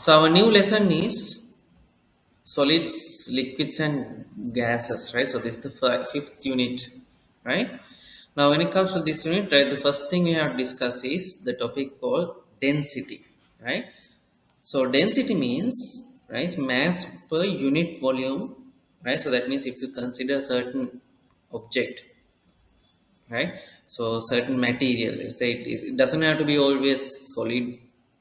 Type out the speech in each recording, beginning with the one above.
So our new lesson is solids, liquids, and gases, right? So this is the fifth unit, right? Now, when it comes to this unit, right, the first thing we have to discuss is the topic called density, right? So density means, right, mass per unit volume, right? So that means if you consider certain object, right, so certain material, let's say it doesn't have to be always solid,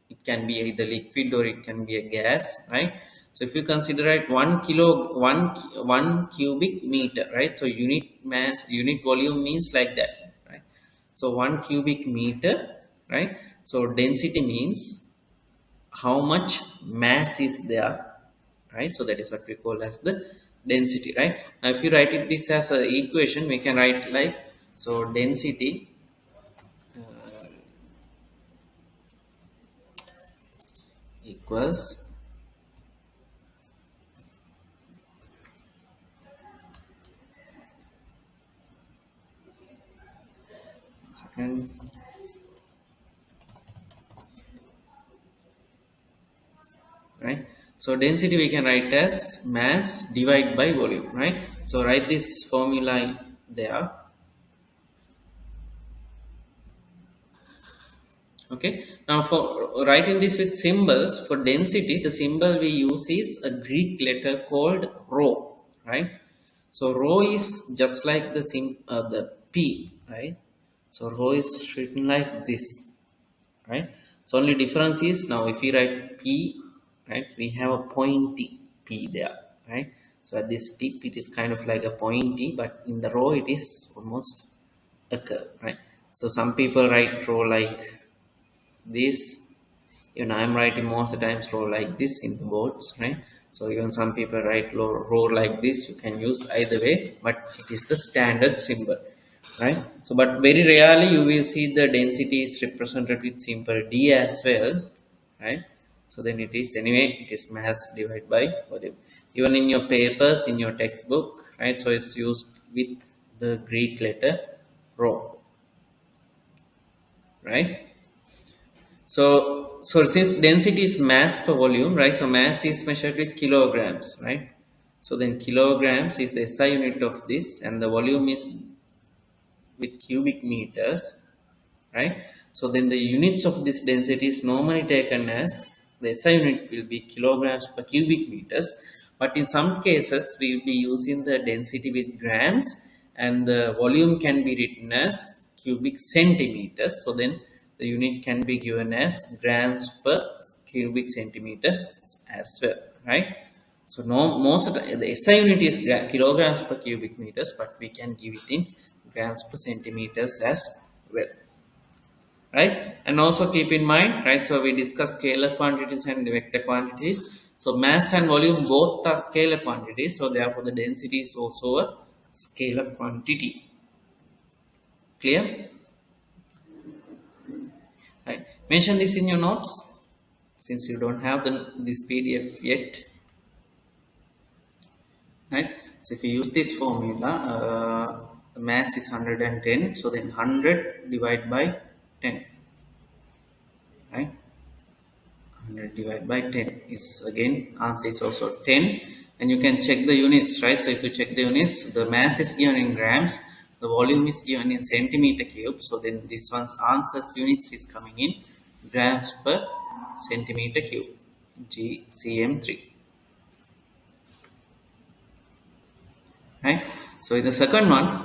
it can be either liquid or it can be a gas, right? So if you consider it 1 kilo, 1 cubic meter, right, so unit mass, unit volume means like that, right? So 1 cubic meter, right? So density means how much mass is there, right? So that is what we call as the density, right? Now if you write it this as a equation, we can write like, so density equals, second, right? So density we can write as mass divided by volume, right? So write this formula there. Okay, now for writing this with symbols, for density, the symbol we use is a Greek letter called rho, right? So rho is just like the P, right? So rho is written like this, right? So only difference is, now if we write P, right, we have a pointy P there, right? So at this tip it is kind of like a pointy, but in the rho it is almost a curve, right? So some people write rho like this, even I'm writing most of the times row like this in the boards, right? So even some people write row like this, you can use either way, but it is the standard symbol, right? So but very rarely you will see the density is represented with simple d as well, right? So then it is, anyway, it is mass divided by volume, even in your papers, in your textbook, right? So it's used with the Greek letter rho, right? So since density is mass per volume, right? So mass is measured with kilograms, right? So then kilograms is the SI unit of this, and the volume is with cubic meters, right? So then the units of this density is normally taken as, the SI unit will be kilograms per cubic meters, but in some cases we will be using the density with grams, and the volume can be written as cubic centimeters. So then the unit can be given as grams per cubic centimeters as well, right? So no, most of the SI unit is kilograms per cubic meters, but we can give it in grams per centimeters as well, right? And also keep in mind, right, so we discuss scalar quantities and vector quantities. So mass and volume both are scalar quantities, so therefore the density is also a scalar quantity. Clear? Right, mention this in your notes since you don't have this PDF yet, right? So if you use this formula, the mass is 110, so then 100 divided by 10, right? 100 divided by 10 is, again, answer is also 10, and you can check the units, right? So if you check the units, the mass is given in grams, the volume is given in centimeter cube, so then this one's answers units is coming in grams per centimeter cube, GCM3, right? So in the second one,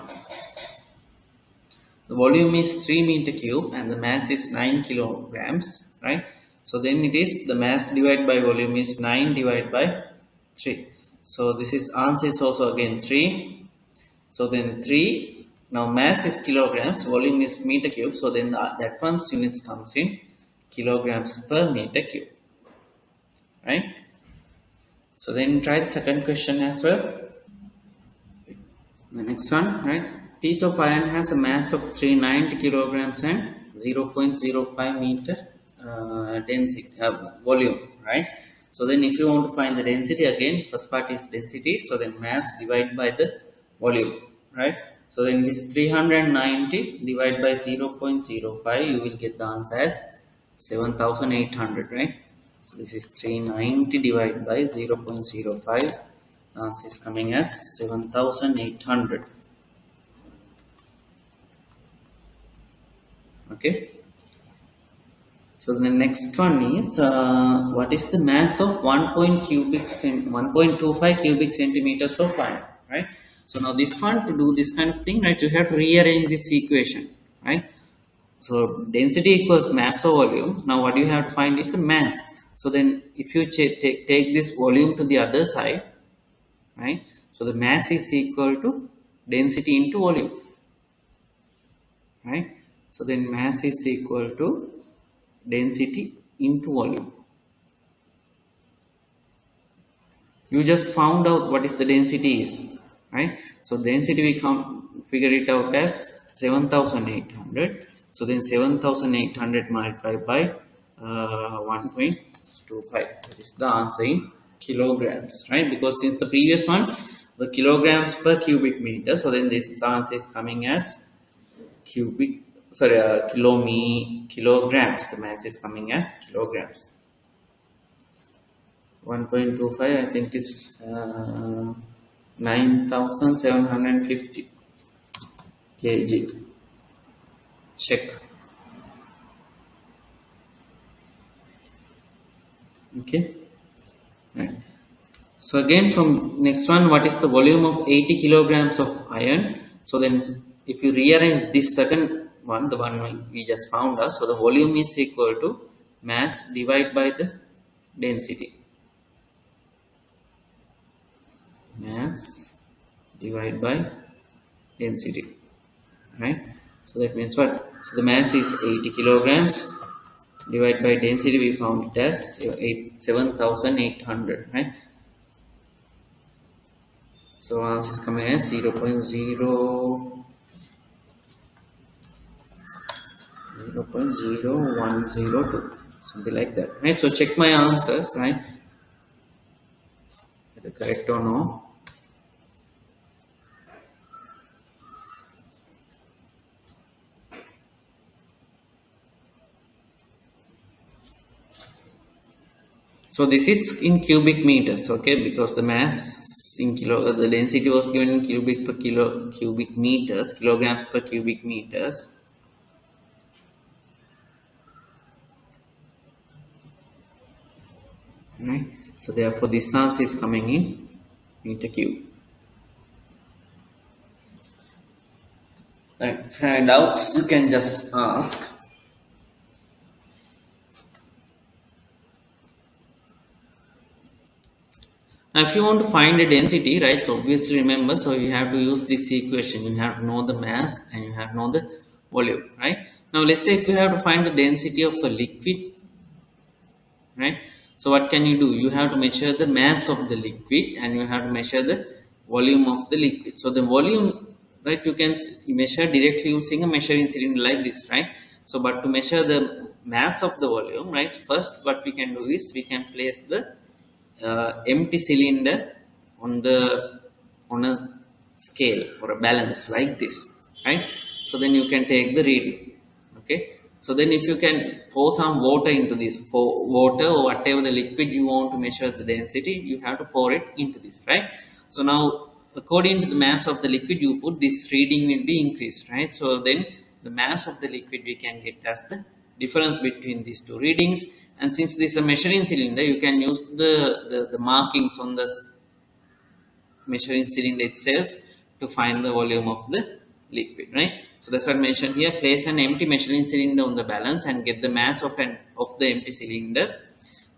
the volume is 3 meter cube and the mass is 9 kilograms, right? So then it is, the mass divided by volume is 9 divided by 3. So this is, answer is also again 3. So then 3, now mass is kilograms, volume is meter cube. So then that one's units comes in kilograms per meter cube, right? So then try the second question as well. The next one, right? Piece of iron has a mass of 390 kilograms and 0.05 meter density, volume, right? So then if you want to find the density, again, first part is density, so then mass divided by the volume, right? So then this 390 divided by 0.05, you will get the answer as 7,800, right? So this is 390 divided by 0.05. The answer is coming as 7800. Okay. So the next one is what is the mass of 1.25 cubic centimeters of iron, right? So now this one, to do this kind of thing, right, you have to rearrange this equation, right? So density equals mass or volume. Now what you have to find is the mass. So then if you take this volume to the other side, right? So the mass is equal to density into volume, right? So then mass is equal to density into volume. You just found out what is the density is, right? So density we come figure it out as 7800. So then 7800 multiplied by 1.25, that is the answer in kilograms, right? Because since the previous one the kilograms per cubic meter, so then this answer is coming as kilograms. The mass is coming as kilograms. 1.25, I think is 9750 kg. Check. Okay. Right. So again, from next one, what is the volume of 80 kilograms of iron? So then if you rearrange this second one, the one we just found out, so the volume is equal to mass divided by the density. Mass divided by density, right? So that means what? So the mass is 80 kilograms divided by density, we found it as 7800, right? So answer is coming as 0.0102, something like that, right? So check my answers, right? Is it correct or no? So this is in cubic meters, okay? Because the mass in the density was given in cubic meters, kilograms per cubic meters. Right? So therefore this answer is coming in meter cube. Right. If you have doubts, you can just ask. Now if you want to find a density, right, so obviously remember, so you have to use this equation. You have to know the mass and you have to know the volume, right? Now let's say if you have to find the density of a liquid, right? So what can you do? You have to measure the mass of the liquid and you have to measure the volume of the liquid. So the volume, right, you can measure directly using a measuring cylinder like this, right? So but to measure the mass of the volume, right, first what we can do is we can place the empty cylinder on a scale or a balance like this, right? So then you can take the reading. Okay, so then if you can pour some water into this, water or whatever the liquid you want to measure the density, you have to pour it into this, right? So now according to the mass of the liquid you put, this reading will be increased, right? So then the mass of the liquid we can get as the difference between these two readings. And since this is a measuring cylinder, you can use the markings on the measuring cylinder itself to find the volume of the liquid, right? So that's what I mentioned here. Place an empty measuring cylinder on the balance and get the mass of the empty cylinder.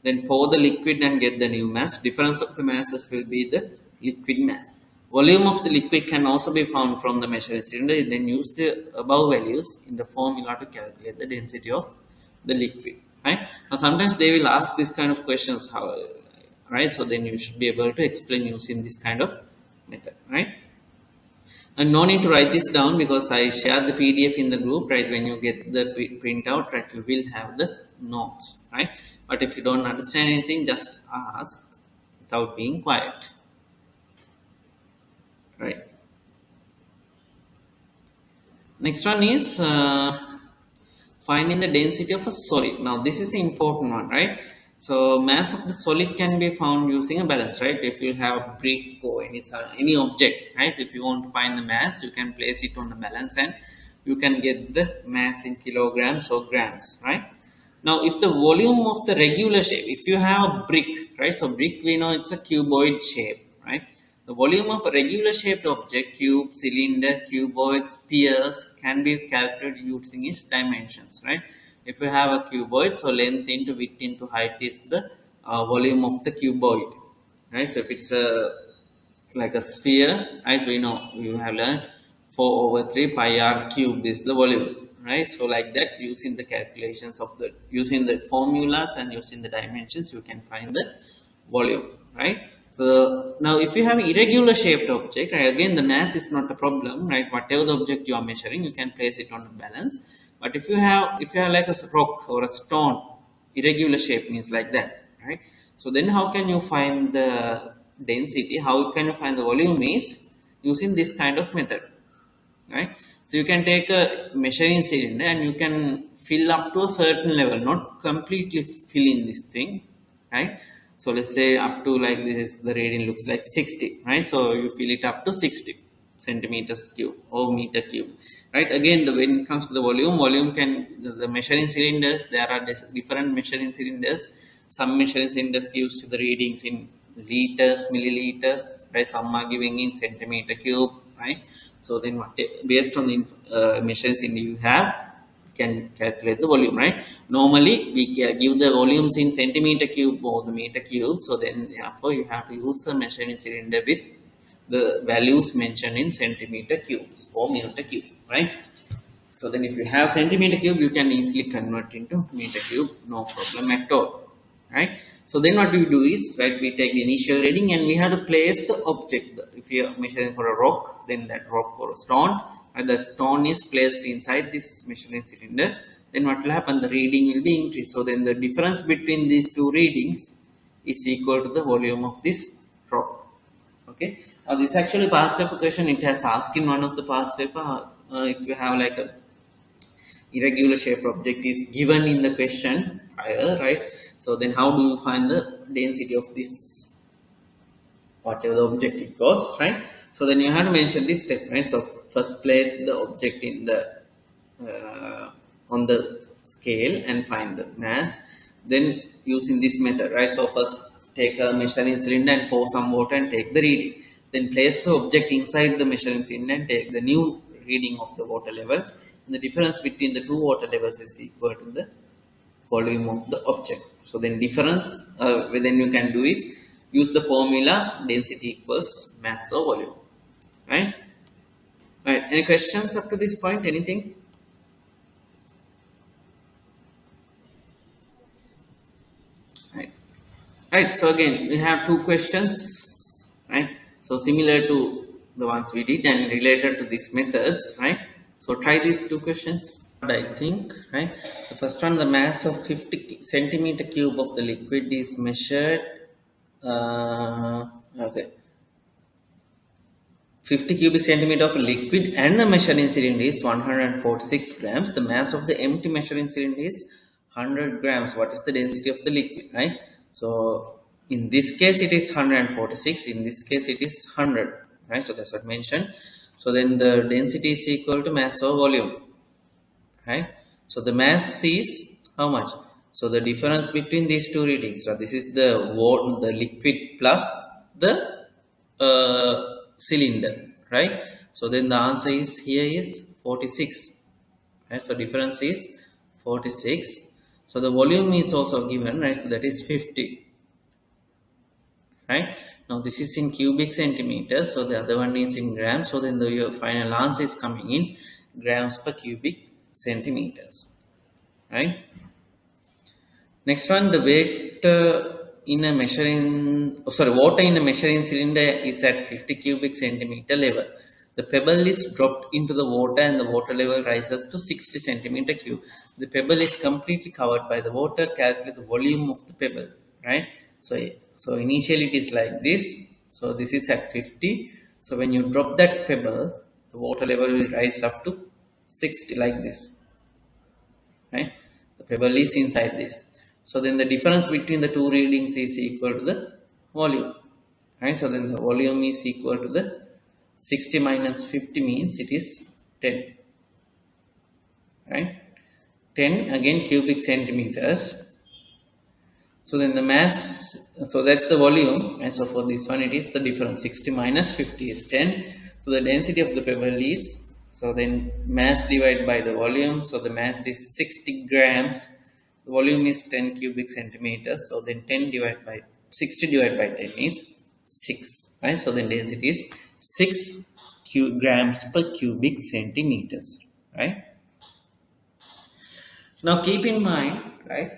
Then pour the liquid and get the new mass. Difference of the masses will be the liquid mass. Volume of the liquid can also be found from the measuring cylinder. Then use the above values in the formula to calculate the density of the liquid, right? Now sometimes they will ask this kind of questions, how, right? So then you should be able to explain using this kind of method, right? And no need to write this down because I shared the PDF in the group, right? When you get the printout, right, you will have the notes, right? But if you don't understand anything, just ask without being quiet, right? Next one is finding the density of a solid. Now this is the important one, right? So mass of the solid can be found using a balance, right? If you have a brick or any object, right? If you want to find the mass, you can place it on the balance and you can get the mass in kilograms or grams, right? Now if the volume of the regular shape, if you have a brick, right? So brick, we know it's a cuboid shape, right? The volume of a regular shaped object, cube, cylinder, cuboid, spheres, can be calculated using its dimensions, right? If you have a cuboid, so length into width into height is the volume of the cuboid, right? So if it's a like a sphere, as we know, you have learned 4 over 3 pi r cube is the volume, right? So like that, using the calculations of the, using the formulas and using the dimensions, you can find the volume, right? So now if you have irregular shaped object, right, again the mass is not a problem, right? Whatever the object you are measuring, you can place it on a balance. But if you have like a rock or a stone, irregular shape means like that, right? So then how can you find the density, how can you find the volume is using this kind of method, right? So you can take a measuring cylinder and you can fill up to a certain level, not completely fill in this thing, right? So let's say up to, like, this is the reading looks like 60, right? So you fill it up to 60 centimeters cube or meter cube, right? Again, when it comes to the volume can, the measuring cylinders, there are different measuring cylinders. Some measuring cylinders gives the readings in liters, milliliters, right? Some are giving in centimeter cube, right? So then what, based on the measurements you have, you can calculate the volume, right? Normally we give the volumes in centimeter cube or the meter cube, so then therefore you have to use the measuring cylinder with the values mentioned in centimeter cubes or meter cubes, right? So then if you have centimeter cube, you can easily convert into meter cube, no problem at all, right? So then what we do is, right, we take the initial reading and we have to place the object. If you are measuring for a rock, then that rock or a stone, and the stone is placed inside this measuring cylinder, then what will happen, the reading will be increased. So then the difference between these two readings is equal to the volume of this rock. Okay, now this actually past paper question, it has asked in one of the past paper, if you have like a irregular shaped object is given in the question prior, right? So then how do you find the density of this, whatever the object it goes, right? So then you have to mention this step, right? So first place the object in the on the scale and find the mass, then using this method, right? So first take a measuring cylinder and pour some water and take the reading, then place the object inside the measuring cylinder and take the new reading of the water level. The difference between the two water levels is equal to the volume of the object. So then difference, then you can do is use the formula density equals mass or volume, right? Right, any questions up to this point, anything? Right, right. So again, we have two questions, right? So similar to the ones we did and related to these methods, right? So try these two questions, I think, right? The first one, the mass of 50 centimeter cube of the liquid is measured, okay, 50 cubic centimeter of liquid and a measuring cylinder is 146 grams. The mass of the empty measuring cylinder is 100 grams. What is the density of the liquid, right? So in this case it is 146, in this case it is 100, right? So that's what mentioned. So then the density is equal to mass or volume, right? So the mass is how much? So the difference between these two readings, so this is the liquid plus the cylinder, right? So then the answer is here is 46, right? So difference is 46. So the volume is also given, right? So that is 50, right? Now this is in cubic centimeters, so the other one is in grams. So then your final answer is coming in grams per cubic centimeters, right? Next one, the weight in a measuring, water in a measuring cylinder is at 50 cubic centimeter level. The pebble is dropped into the water and the water level rises to 60 centimeter cube. The pebble is completely covered by the water. Calculate the volume of the pebble, right? So initially it is like this. So this is at 50. So when you drop that pebble, the water level will rise up to 60 like this, right? The pebble is inside this. So then the difference between the two readings is equal to the volume, right? So then the volume is equal to the 60 minus 50 means it is 10, right? 10 again cubic centimeters. So then the mass, so that's the volume, and so for this one it is the difference. 60 minus 50 is 10. So the density of the pebble is, so then mass divided by the volume, so the mass is 60 grams, the volume is 10 cubic centimeters, so then 10 divided by 60 divided by 10 is 6, right? So then density is 6 grams per cubic centimeters, right? Now keep in mind, right,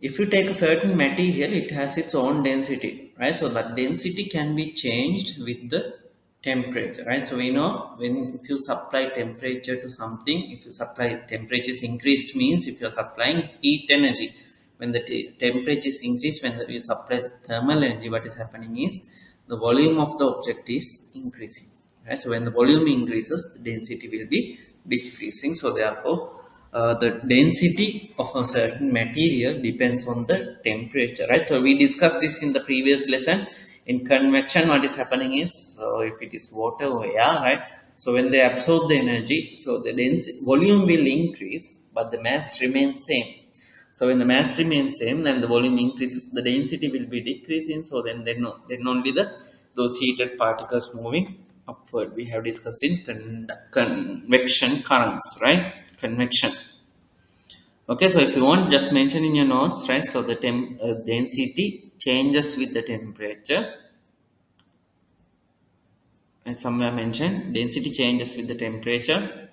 if you take a certain material, it has its own density, right? So that density can be changed with the temperature, right? So we know when if you supply temperature to something, if you supply temperature is increased means if you are supplying heat energy. When the temperature is increased, when you supply the thermal energy, what is happening is the volume of the object is increasing, right? So when the volume increases, the density will be decreasing. So therefore, the density of a certain material depends on the temperature, right? So we discussed this in the previous lesson. In convection, what is happening is, so if it is water or air, right? So when they absorb the energy, so the volume will increase, but the mass remains same. So when the mass remains same, then the volume increases, the density will be decreasing. So then only those heated particles moving upward. We have discussed in convection currents, right? Convection. Okay, so if you want, just mention in your notes, right? So the density changes with the temperature, and somewhere mentioned density changes with the temperature.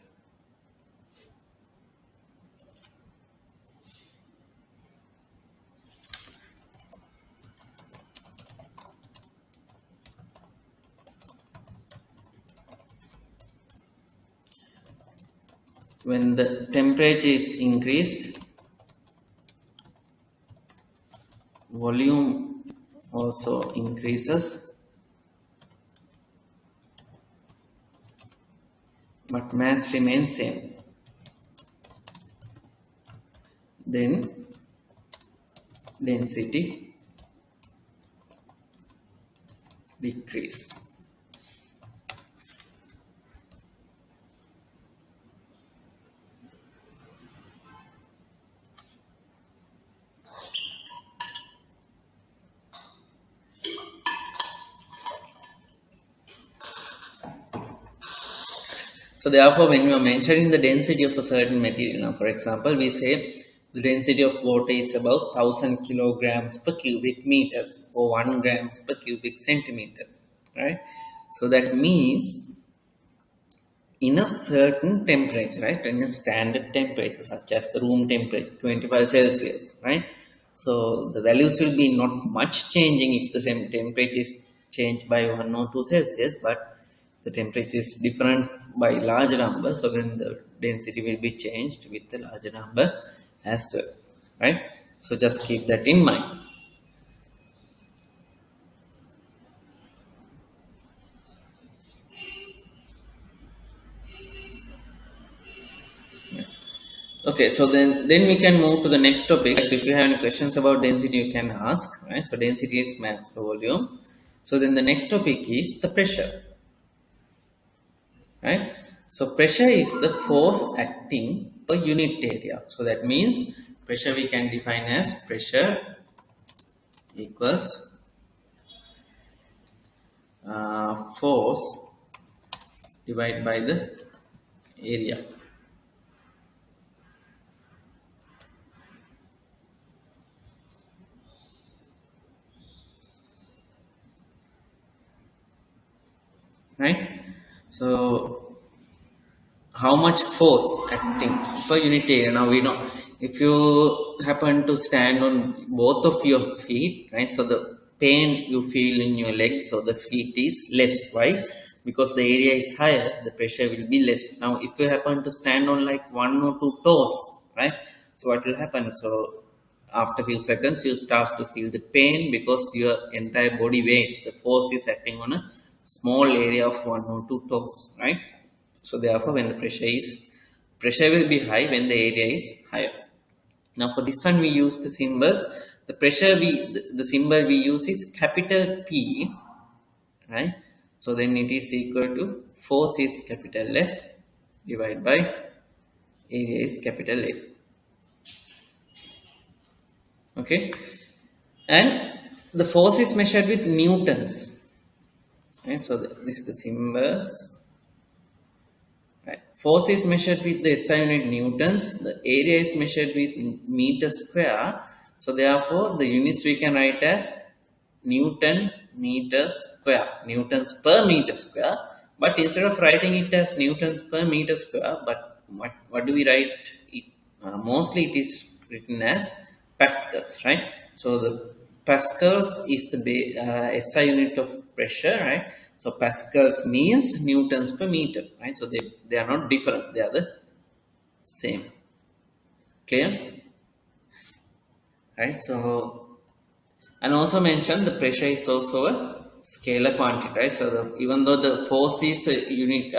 When the temperature is increased, volume also increases, but mass remains same. Then density decrease. So therefore, when we are mentioning the density of a certain material, now for example, we say the density of water is about 1000 kilograms per cubic meters or 1 grams per cubic centimeter, right? So that means in a certain temperature, right, in a standard temperature such as the room temperature 25 Celsius, right? So the values will be not much changing if the same temperature is changed by 1 or 2 Celsius, but if the temperature is different by large number, so then the density will be changed with the larger number as well, right? So just keep that in mind. Okay, so then we can move to the next topic. So if you have any questions about density, you can ask, right? So density is mass per volume. So then the next topic is the pressure, right? So pressure is the force acting per unit area. So that means pressure we can define as pressure equals force divided by the area. Right? So how much force acting per unit area? Now we know if you happen to stand on both of your feet, right? So the pain you feel in your legs or the feet is less. Why? Because the area is higher, the pressure will be less. Now if you happen to stand on like 1 or 2 toes, right? So what will happen? So after a few seconds you start to feel the pain because your entire body weight, the force is acting on a small area of 1 or 2 toes, right? So therefore when the pressure will be high when the area is higher. Now for this one we use the symbols. The pressure the symbol we use is capital P, right? So then it is equal to force is capital F divided by area is capital A. Okay, and the force is measured with newtons, right? So this is the symbols, right? Force is measured with the SI unit newtons, the area is measured with meter square, so therefore the units we can write as newton meter square, newtons per meter square. But instead of writing it as newtons per meter square, but what do we write it? Mostly it is written as pascals, right? So the pascals is the SI unit of pressure, right? So pascals means newtons per meter, right? So they are not different, they are the same. Clear? Right? So, and also mention the pressure is also a scalar quantity, right? So even though the force is a unit,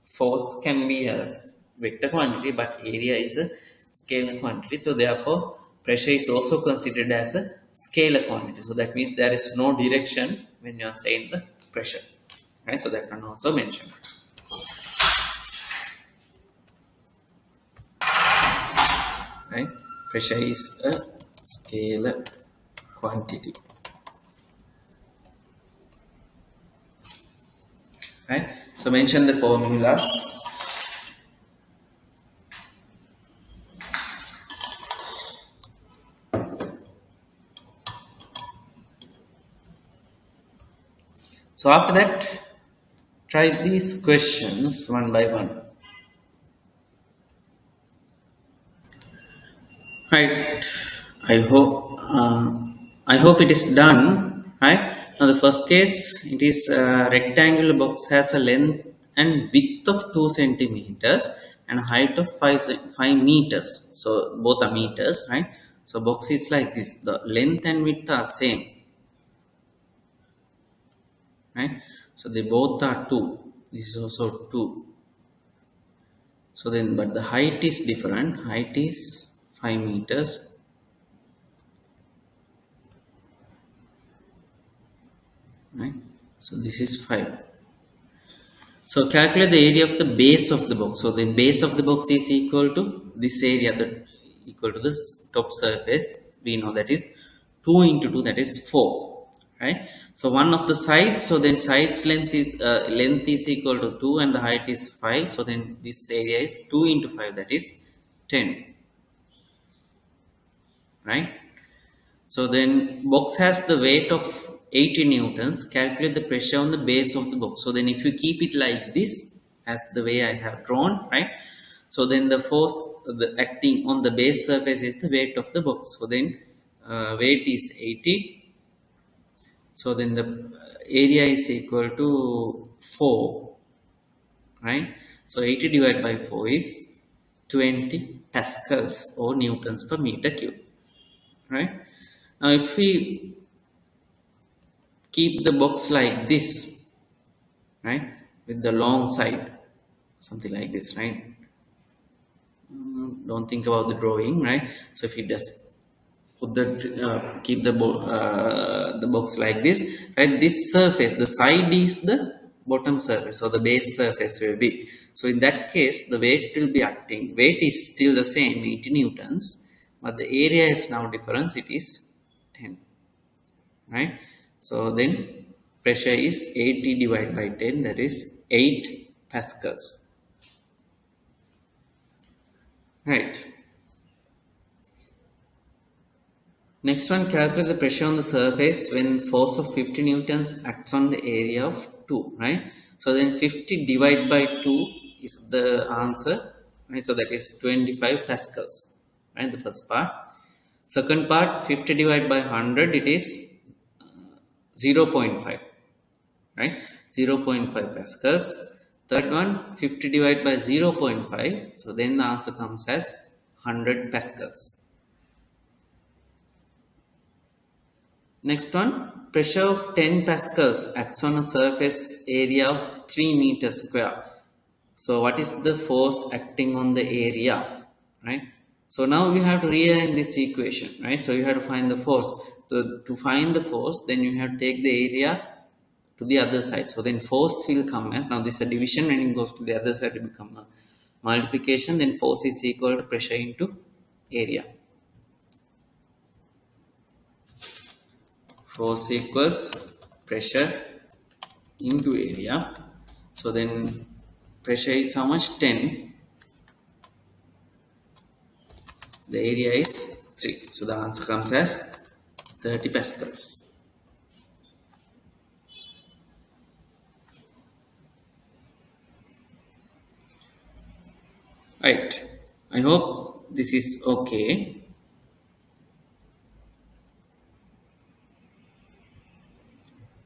force can be a vector quantity, but area is a scalar quantity. So therefore pressure is also considered as a scalar quantity. So that means there is no direction when you are saying the pressure, right? So that one also mentioned. Right? Pressure is a scalar quantity, right? So mention the formulas. So after that, try these questions one by one. Right. I hope it is done. Right. Now the first case, it is a rectangular box has a length and width of 2 centimeters and height of 5 meters. So both are meters, right? So box is like this. The length and width are same, right? So they both are 2. This is also 2. So then, but the height is different. Height is 5 meters. Right? So this is 5. So calculate the area of the base of the box. So the base of the box is equal to this area, that equal to this top surface. We know that is 2 into 2, that is 4. Right? So one of the sides, so then sides length is equal to 2 and the height is 5. So then this area is 2 into 5, that is 10. Right? So then box has the weight of 80 newtons. Calculate the pressure on the base of the box. So then if you keep it like this, as the way I have drawn, right? So then the force acting on the base surface is the weight of the box. So then weight is 80. So then the area is equal to 4, right? So 80 divided by 4 is 20 pascals or newtons per meter cube, right? Now if we keep the box like this, right, with the long side, something like this, right? Don't think about the drawing, right? So if you just put keep the box like this, right? This surface, the side is the bottom surface, or the base surface will be. So in that case, the weight will be acting. Weight is still the same, 80 newtons, but the area is now different. It is 10, right? So then pressure is 80 divided by 10, that is 8 pascals. Right. Next one, calculate the pressure on the surface when force of 50 newtons acts on the area of 2, right? So then 50 divided by 2 is the answer, right? So that is 25 pascals, right? The first part. Second part, 50 divided by 100, it is 0.5, right? 0.5 pascals. Third one, 50 divided by 0.5, so then the answer comes as 100 pascals. Next one, pressure of 10 pascals acts on a surface area of 3 meters square. So what is the force acting on the area, right? So now you have to rearrange this equation, right? So you have to find the force. So to find the force, then you have to take the area to the other side. So then force will come as, now this is a division, when it goes to the other side it become a multiplication. Then force is equal to pressure into area. Force equals pressure into area. So then pressure is how much? 10. The area is 3. So the answer comes as 30 pascals. Right. I hope this is okay.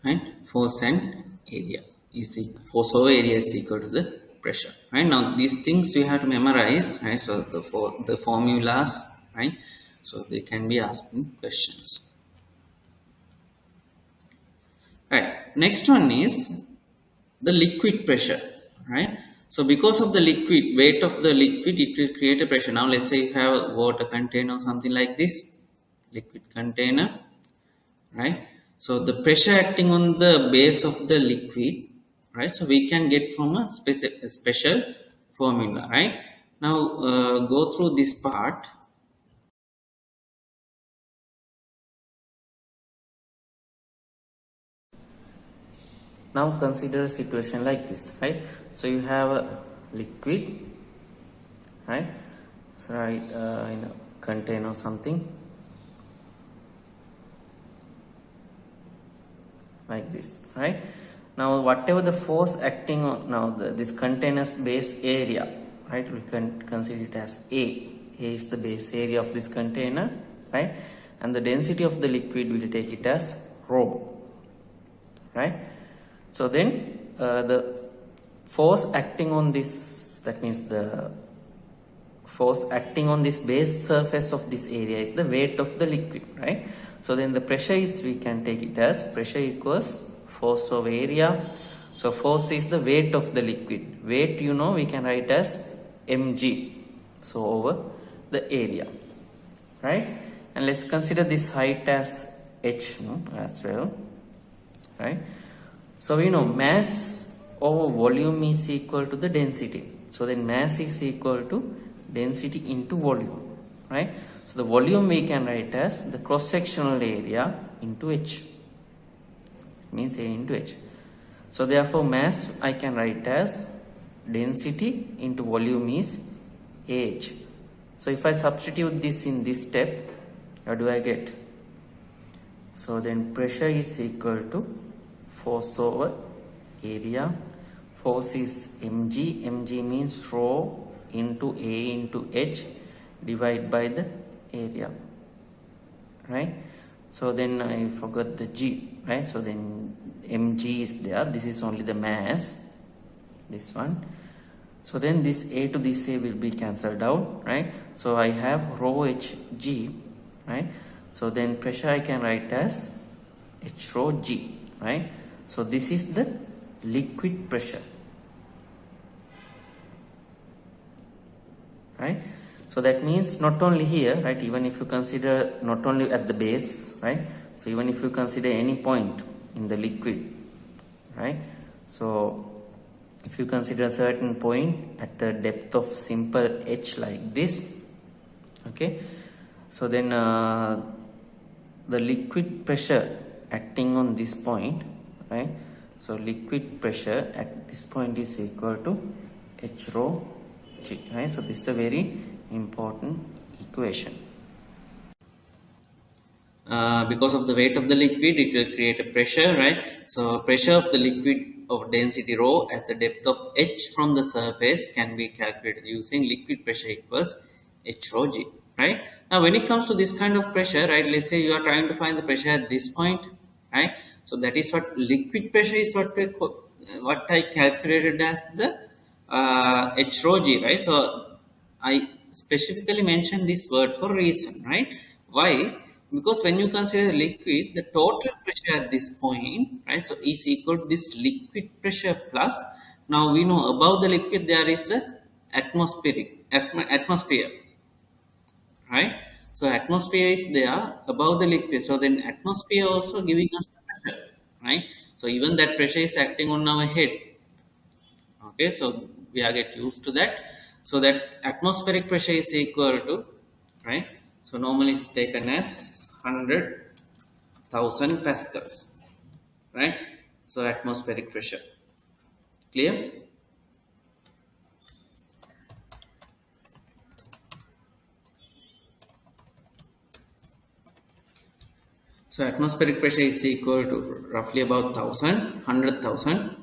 Right. Force and area is force over area is equal to the pressure. Right. Now these things you have to memorize. Right. So the formulas. Right. So they can be asked in questions. Right. Next one is the liquid pressure. Right. So because of the liquid weight of the liquid, it will create a pressure. Now let's say you have a water container or something like this, liquid container, right? So the pressure acting on the base of the liquid, right? So we can get from a special formula, right? Now go through this part. Now consider a situation like this, right? So you have a liquid, right? So right in a container or something like this, right? Now whatever the force acting on now this container's base area, right? We can consider it as A. A is the base area of this container, right? And the density of the liquid we will take it as rho, right? So then the force acting on this, that means the force acting on this base surface of this area is the weight of the liquid, right? So then the pressure is, we can take it as pressure equals force over area. So force is the weight of the liquid. Weight, you know, we can write as mg. So over the area, right? And let's consider this height as h as well, right? So we know mass over volume is equal to the density. So then mass is equal to density into volume, right? So the volume we can write as the cross-sectional area into h. It means A into h. So therefore mass I can write as density into volume is Ah. So if I substitute this in this step, what do I get? So then pressure is equal to force over area. Force is mg. Mg means rho into A into h divided by the area, right? So then I forgot the g, right? So then mg is there. This is only the mass, this one. So then this A to this A will be cancelled out, right? So I have rho hg, right? So then pressure I can write as h rho g, right? So this is the liquid pressure, right? So that means not only here, right? Even if you consider not only at the base, right? So even if you consider any point in the liquid, right? So if you consider a certain point at a depth of simple h like this, okay? So then the liquid pressure acting on this point, right? So liquid pressure at this point is equal to h rho g, right? So this is a very important equation. Because of the weight of the liquid, it will create a pressure, right? So pressure of the liquid of density rho at the depth of h from the surface can be calculated using liquid pressure equals h rho g, right? Now when it comes to this kind of pressure, right, let's say you are trying to find the pressure at this point, right? So that is what liquid pressure is, what I calculated as the h rho g, right? So I specifically mentioned this word for a reason, right? Why? Because when you consider liquid, the total pressure at this point, right, so is equal to this liquid pressure plus, now we know above the liquid there is the atmosphere, right? So atmosphere is there above the liquid. So then atmosphere also giving us the pressure, right? So even that pressure is acting on our head. Okay, so we are get used to that. So that atmospheric pressure is equal to, right? So normally it's taken as 100,000 pascals, right? So atmospheric pressure. Clear? So atmospheric pressure is equal to roughly about 100,000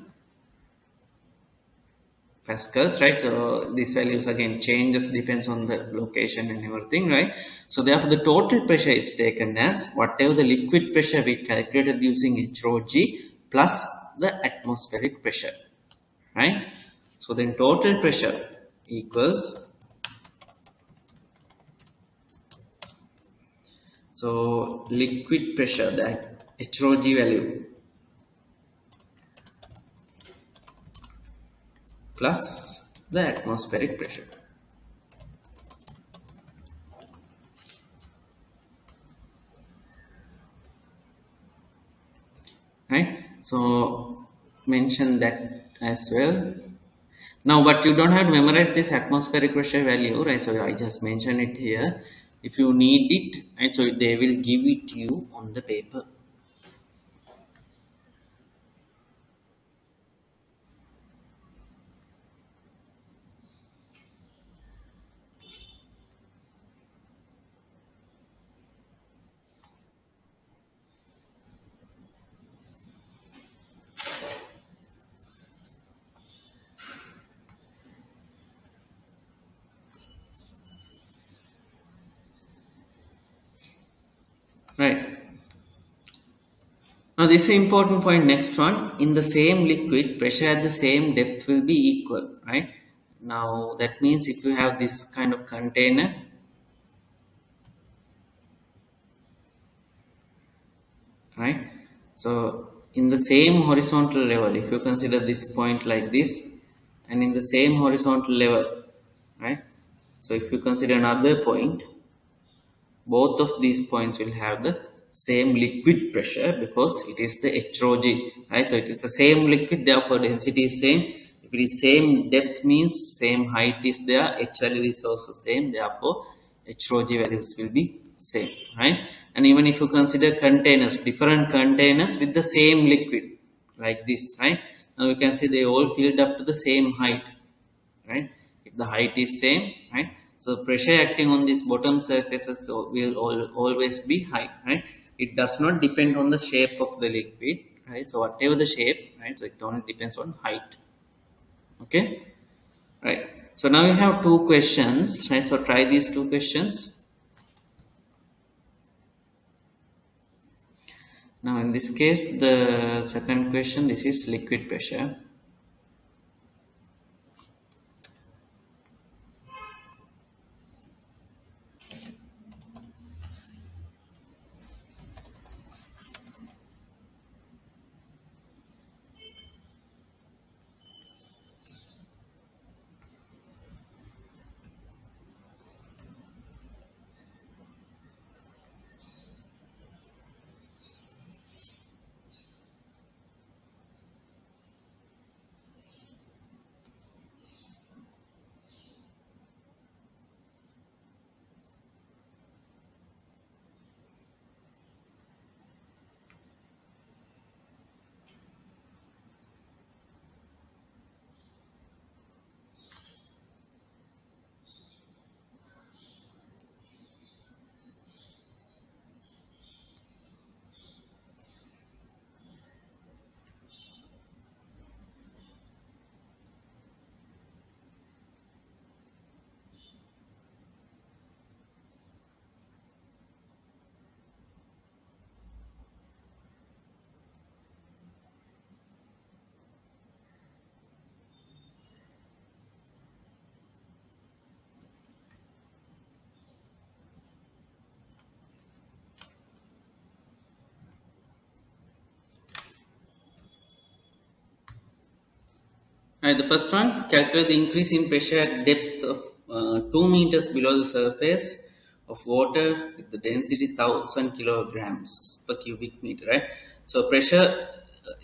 pascals, right? So these values again changes depends on the location and everything, right? So therefore the total pressure is taken as whatever the liquid pressure we calculated using HROG plus the atmospheric pressure, right? So then total pressure equals, so liquid pressure, that HROG value plus the atmospheric pressure, right? So mention that as well. Now, but you don't have to memorize this atmospheric pressure value, right? So I just mention it here. If you need it, right? So they will give it to you on the paper, right? Now, this is an important point. Next one, in the same liquid, pressure at the same depth will be equal, right? Now, that means if you have this kind of container, right? So, in the same horizontal level, if you consider this point like this, and in the same horizontal level, right? So, if you consider another point, both of these points will have the same liquid pressure because it is the HOG, right? So it is the same liquid, therefore density is same. If it is same depth means same height is there, H value is also same, therefore HOG values will be same, right? And even if you consider containers, different containers with the same liquid like this, right? Now you can see they all filled up to the same height, right? If the height is same, right? So pressure acting on these bottom surfaces will always be high, right? It does not depend on the shape of the liquid, right? So whatever the shape, right? So it only depends on height. Okay, right? So now you have two questions, right? So try these two questions. Now in this case, the second question, this is liquid pressure. Right, the first one, calculate the increase in pressure at depth of 2 meters below the surface of water with the density 1000 kilograms per cubic meter, right? So pressure,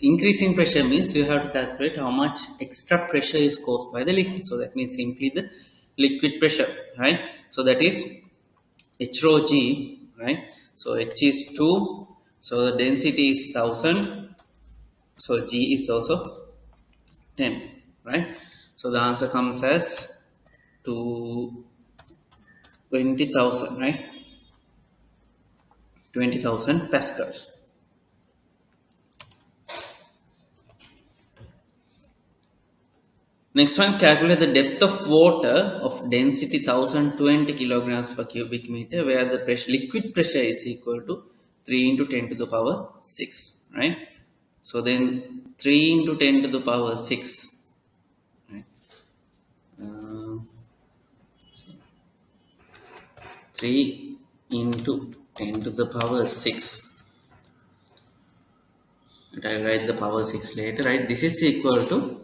increase in pressure means you have to calculate how much extra pressure is caused by the liquid. So that means simply the liquid pressure, right? So that is H rho G, right? So H is 2, so the density is 1000, so G is also 10, right? So the answer comes as to 20,000, right? 20,000 pascals. Next one, calculate the depth of water of density 1020 kilograms per cubic meter, where the pressure, liquid pressure is equal to 3 into 10 to the power 6, right? So then 3 into 10 to the power 6, right? Uh, 3 into 10 to the power 6. And I'll write the power 6 later, right? This is equal to,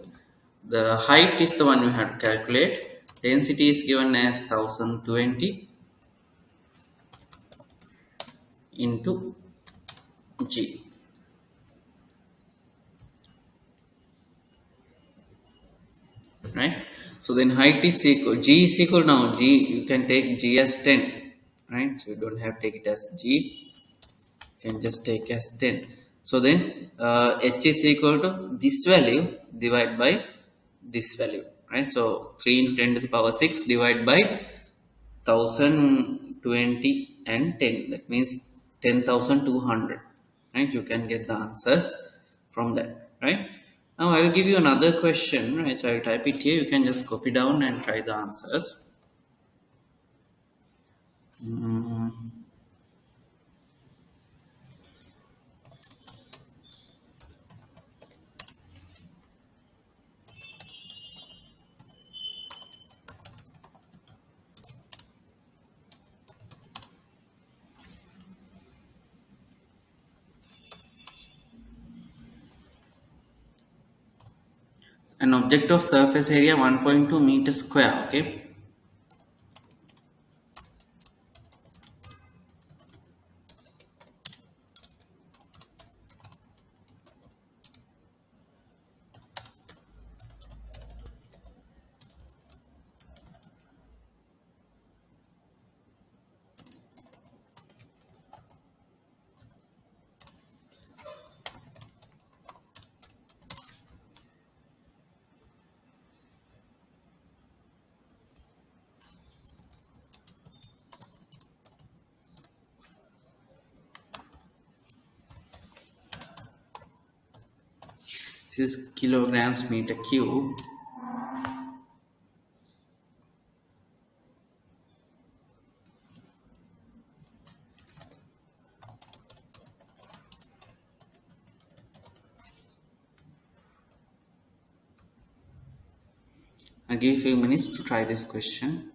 the height is the one we have to calculate. Density is given as 1020 into G, right? So then height is equal, G is equal, now G, you can take G as 10, right? So you don't have to take it as G, you can just take as 10. So then H is equal to this value divided by this value, right? So 3 into 10 to the power 6 divided by 1020 and 10, that means 10,200, right? You can get the answers from that, right? Now I will give you another question, right? So I will type it here, you can just copy down and try the answers. An object of surface area 1.2 meters square, okay? This is kilograms meter cube. I'll give you a few minutes to try this question.